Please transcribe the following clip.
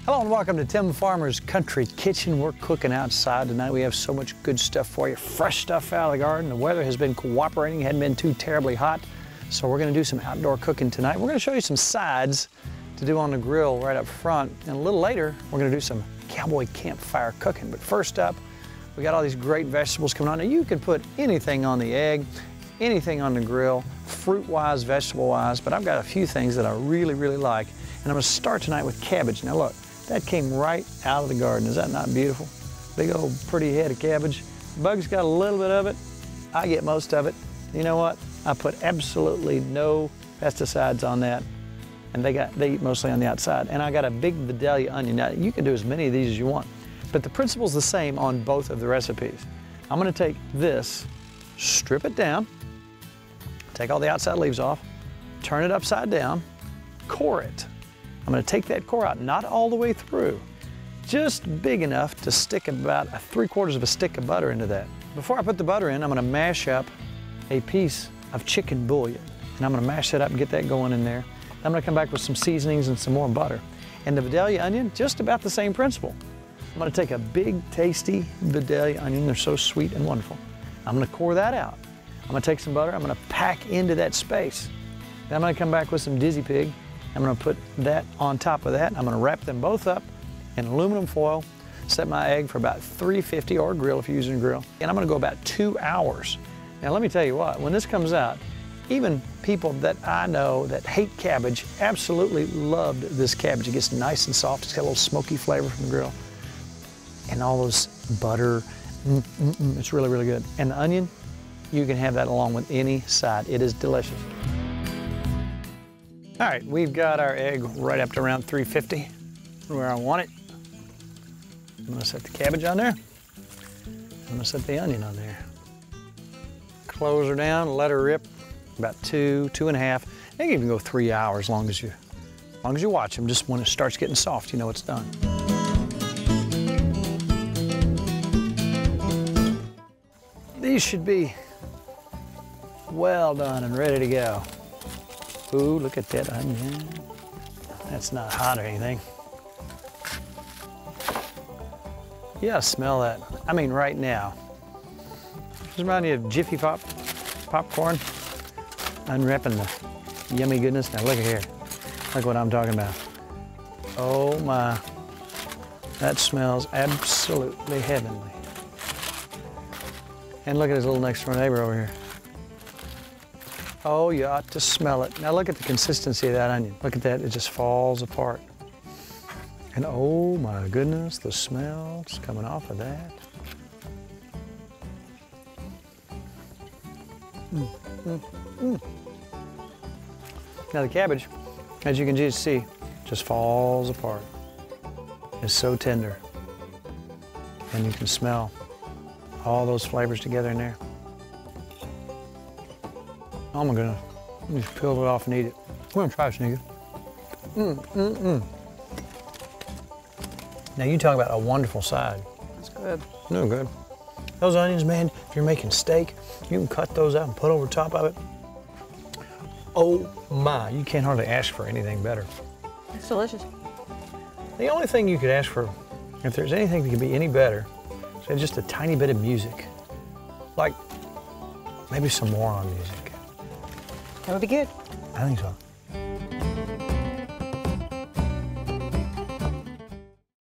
Hello and welcome to Tim Farmer's Country Kitchen. We're cooking outside tonight. We have so much good stuff for you. Fresh stuff out of the garden. The weather has been cooperating, hadn't been too terribly hot. So we're gonna do some outdoor cooking tonight. We're gonna show you some sides to do on the grill right up front. And a little later, we're gonna do some cowboy campfire cooking. But first up, we got all these great vegetables coming on. Now you can put anything on the egg, anything on the grill, fruit-wise, vegetable-wise, but I've got a few things that I really, really like. And I'm gonna start tonight with cabbage. Now look, that came right out of the garden. Is that not beautiful? Big old pretty head of cabbage. Bugs got a little bit of it. I get most of it. You know what? I put absolutely no pesticides on that. And they eat mostly on the outside. And I got a big Vidalia onion. Now you can do as many of these as you want, but the principle's the same on both of the recipes. I'm gonna take this, strip it down, take all the outside leaves off, turn it upside down, core it. I'm gonna take that core out, not all the way through, just big enough to stick about 3/4 of a stick of butter into that. Before I put the butter in, I'm gonna mash up a piece of chicken bouillon. And I'm gonna mash that up and get that going in there. I'm gonna come back with some seasonings and some more butter. And the Vidalia onion, just about the same principle. I'm gonna take a big, tasty Vidalia onion. They're so sweet and wonderful. I'm gonna core that out. I'm gonna take some butter, I'm gonna pack into that space. Then I'm gonna come back with some Dizzy Pig. I'm gonna put that on top of that. I'm gonna wrap them both up in aluminum foil, set my egg for about 350 or grill if you're using a grill. And I'm gonna go about 2 hours. Now let me tell you what, when this comes out, even people that I know that hate cabbage absolutely loved this cabbage. It gets nice and soft. It's got a little smoky flavor from the grill. And all those butter, it's really, really good. And the onion, you can have that along with any side. It is delicious. All right, we've got our egg right up to around 350, where I want it. I'm gonna set the cabbage on there. I'm gonna set the onion on there. Close her down, let her rip about 2.5. You can even go 3 hours, as long as you watch them. Just when it starts getting soft, you know it's done. These should be well done and ready to go. Ooh, look at that onion. That's not hot or anything. Yeah, smell that. I mean, right now. Just remind you of Jiffy Pop popcorn. Unwrapping the yummy goodness. Now look at here. Look what I'm talking about. Oh my. That smells absolutely heavenly. And look at his little next door neighbor over here. Oh, you ought to smell it. Now look at the consistency of that onion. Look at that, it just falls apart. And oh my goodness, the smells coming off of that. Now the cabbage, as you can just see, just falls apart. It's so tender. And you can smell all those flavors together in there. Oh my goodness, you just peel it off and eat it. We're gonna try this, nigga. Now you talk about a wonderful side. That's good. No good. Those onions, man, if you're making steak, you can cut those out and put over top of it. Oh my, you can't hardly ask for anything better. It's delicious. The only thing you could ask for, if there's anything that could be any better, is just a tiny bit of music. Like maybe some more on music. That would be good. I think so.